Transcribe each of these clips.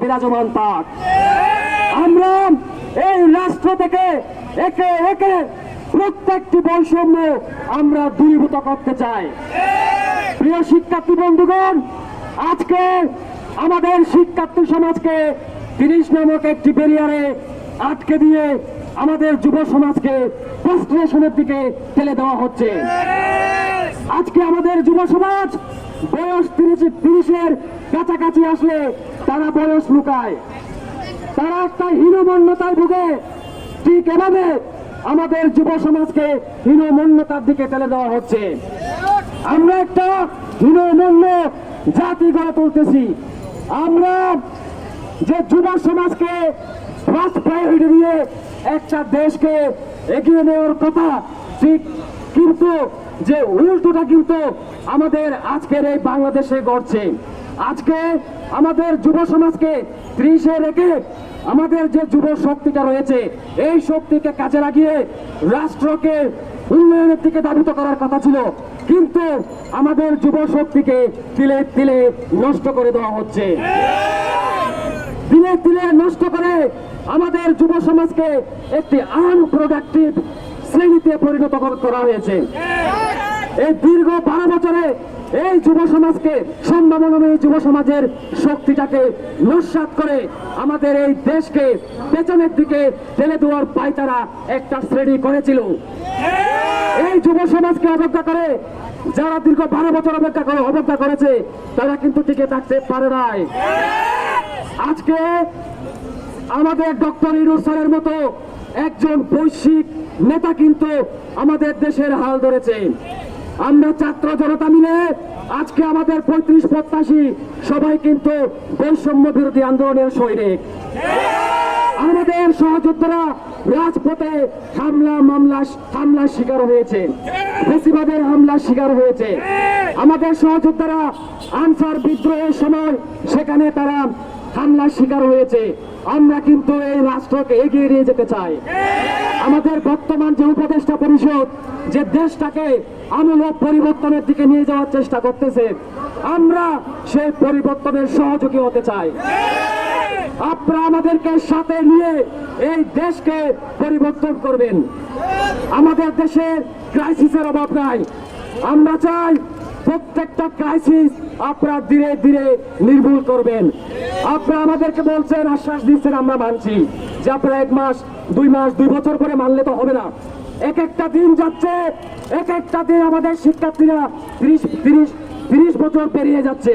বিরাজমান থাক। আমরা এই রাষ্ট্র থেকে একে একে প্রত্যেকটি বৈষম্য আমরা দূরীভূত করতে চাই। প্রিয় শিক্ষার্থী বন্ধুগণ, আজকে আমাদের শিক্ষার্থী সমাজকে 30 নামক একটি ব্যারিয়ারে আটকে দিয়ে আমাদের যুব সমাজকে ফ্রাস্ট্রেশনের দিকে ঠেলে দেওয়া হচ্ছে। আজকে আমাদের যুব সমাজ বয়স 30-এর কাছাকাছি আসলে তারা বয়স লুকায়, তারা একটা হীনমন্যতায় ভুগে। ঠিক এভাবে আমাদের যুব সমাজকে হীনমন্যতার দিকে ঠেলে দেওয়া হচ্ছে। আমরা একটা হীনমন্য জাতি গড়ে তুলতেছি। আমরা যে যুব সমাজকে ফার্স্ট প্রায়োরিটি দিয়ে একটা দেশকে এগিয়ে নেওয়ার কথা, ঠিক কিন্তু যে উল্টোটা কিন্তু আমাদের আজকের এই বাংলাদেশে ঘটছে। আজকে আমাদের যুব সমাজকে 30-এ রেখে আমাদের যে যুব শক্তিটা রয়েছে, এই শক্তিকে কাজে লাগিয়ে রাষ্ট্রকে উন্নয়নের দিকে ধাবিত করার কথা ছিল, কিন্তু আমাদের যুব শক্তিকে তিলে তিলে নষ্ট করে দেওয়া হচ্ছে। দিনে দিনে নষ্ট করে আমাদের যুব সমাজকে একটি আনপ্রোডাক্টিভ শ্রেণীতে পরিণত করা হয়েছে। এই দীর্ঘ 12 বছরে এই যুব সমাজকে সম্ভাবনাময়ী যুব সমাজের শক্তিটাকে নস্যাৎ করে আমাদের এই দেশকে পেছনের দিকে ঠেলে দেওয়ার পায়তারা একটা শ্রেণী করেছিল। এই যুব সমাজকে অবজ্ঞা করে যারা দীর্ঘ 12 বছর অবজ্ঞা করেছে, তারা কিন্তু টিকে থাকতে পারে নাই। আজকে আমাদের ডক্টর ইউনূস স্যারের মতো একজন বৈশ্বিক নেতা কিন্তু আমাদের দেশের হাল ধরেছে। আমরা ছাত্র জনতা মিলে আজকে আমাদের 35-85 সবাই কিন্তু বৈষম্য বিরোধী আন্দোলনের সৈনিক। আমাদের সহযোদ্ধারা রাজপথে হামলার শিকার হয়েছে, ফ্যাসিবাদের হামলার শিকার হয়েছে। আমাদের সহযোদ্ধারা আনসার বিদ্রোহের সময় সেখানে তারা হামলার শিকার হয়েছে। আমরা কিন্তু এই রাষ্ট্রকে এগিয়ে নিয়ে যেতে চাই। আমাদের বর্তমান যে উপদেষ্টা পরিষদ যে দেশটাকে আমূলক পরিবর্তনের দিকে নিয়ে যাওয়ার চেষ্টা করতেছে, আমরা সেই পরিবর্তনের সহযোগী হতে চাই। আপনারা আমাদেরকে সাথে নিয়ে এই দেশকে পরিবর্তন করবেন। আমাদের দেশে ক্রাইসিসের অভাব নাই। আমরা চাই প্রত্যেকটা ক্রাইসিস আপনারা ধীরে ধীরে নির্মূল করবেন। আপনারা আমাদেরকে বলছেন, আশ্বাস দিচ্ছেন, আমরা মানছি যে আপনারা 1 মাস 2 মাস 2 বছর করে মানলে তো হবে না। এক একটা দিন যাচ্ছে, এক একটা দিন আমাদের শিক্ষার্থীরা 30 বছর পেরিয়ে যাচ্ছে।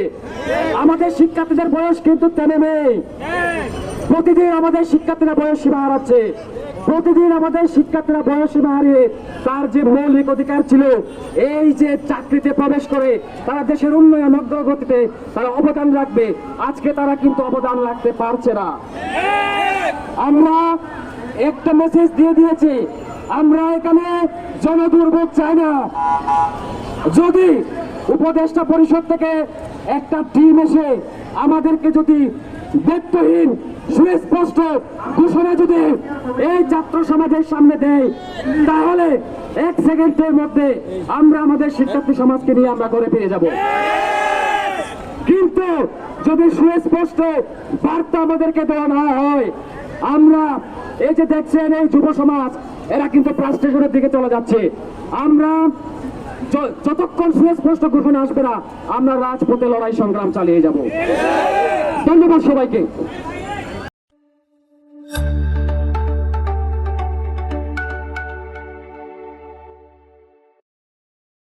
আমাদের শিক্ষার্থীদের বয়স কিন্তু থেমে নেই। প্রতিদিন আমাদের শিক্ষার্থীরা বয়স সীমা হারাচ্ছে। প্রতিদিন আমাদের শিক্ষার্থীরা বয়স সীমা হারিয়ে তার যে মৌলিক অধিকার ছিল, এই যে চাকরিতে প্রবেশ করে তারা দেশের উন্নয়ন অগ্রগতিতে তারা অবদান রাখবে, আজকে তারা কিন্তু অবদান রাখতে পারছে না। আমরা একটা মেসেজ দিয়ে দিয়েছি, আমরা এখানে জনদুর্ভোগ চাই না। যদি উপদেষ্টা পরিষদ থেকে একটা টিম এসে আমাদেরকে যদি দায়িত্বহীন সুস্পষ্ট ঘোষণা যদি এই ছাত্র সমাজের সামনে দেয়, তাহলে 1 সেকেন্ডের মধ্যে আমরা আমাদের শিক্ষার্থী সমাজকে নিয়ে আমরা ঘরে ফিরে যাব। কিন্তু যদি সুস্পষ্ট বার্তা আমাদেরকে দেওয়া না হয়, আমরা এই যে দেখছেন এই যুব সমাজ এরা কিন্তু ফ্রাস্ট্রেশনের দিকে চলে যাচ্ছে। আমরা যতক্ষণ সুস্পষ্ট ঘোষণা আসবে না, আমরা রাজপথে লড়াই সংগ্রাম চালিয়ে যাব। ধন্যবাদ সবাইকে।